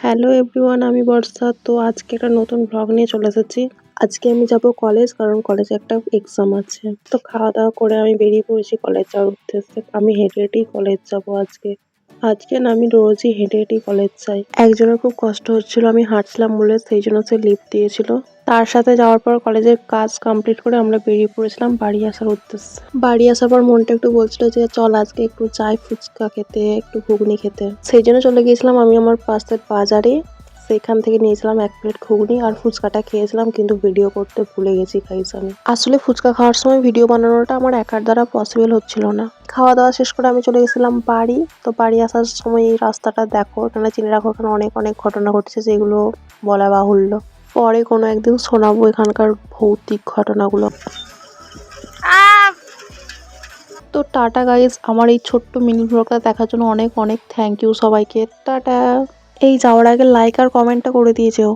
Hello everyone, আমি বর্ষা। তো আজকে একটা নতুন ব্লগ নিয়ে চলে এসেছি। আজকে আমি যাব কলেজ, কারণ কলেজে একটা এক্সাম আছে। তো খাওয়া দাওয়া করে আমি বেরিয়ে পড়েছি কলেজ যাওয়ার উদ্দেশ্যে। আমি হেঁটে হেঁটেই কলেজ যাব আজকে। আজকে না, আমি রোজই হেঁটে হেঁটেই কলেজ যাই। একজনের খুব কষ্ট হচ্ছিল, আমি হাঁটছিলাম বলে, সেই জন্য সে লিফট দিয়েছিল। তার সাথে যাওয়ার পর কলেজের কাজ কমপ্লিট করে আমরা বেরিয়ে পড়েছিলাম বাড়ি আসার উদ্দেশ্যে। বাড়ি আসার পর মনটা একটু বলছিল যে চল আজকে একটু যাই ফুচকা খেতে, একটু ঘুগনি খেতে। সেই জন্য চলে গিয়েছিলাম আমি আমার পাশের বাজারে। সেখান থেকে নিয়েছিলাম 1 প্লেট ঘুগনি আর ফুচকাটা খেয়েছিলাম, কিন্তু ভিডিও করতে ভুলে গেছি গাইস। আমি আসলে ফুচকা খাওয়ার সময় ভিডিও বানানোটা আমার একার দ্বারা পসিবল হচ্ছিল না। খাওয়া দাওয়া শেষ করে আমি চলে গেছিলাম বাড়ি। তো বাড়ি আসার সময় এই রাস্তাটা দেখো, এখানে চিনে রাখো, এখানে অনেক অনেক ঘটনা ঘটেছে যেগুলো বলা বাহুল্য। পরে কোনো একদিন শোনাবো এখানকার ভৌতিক ঘটনাগুলো। তো টাটা গাইস, আমার এই ছোট্ট মিনি ব্লগটা দেখার জন্য অনেক অনেক থ্যাংক ইউ সবাইকে। টাটা। এই যাওয়ার আগে লাইক আর কমেন্টটা করে দিয়ে যেও।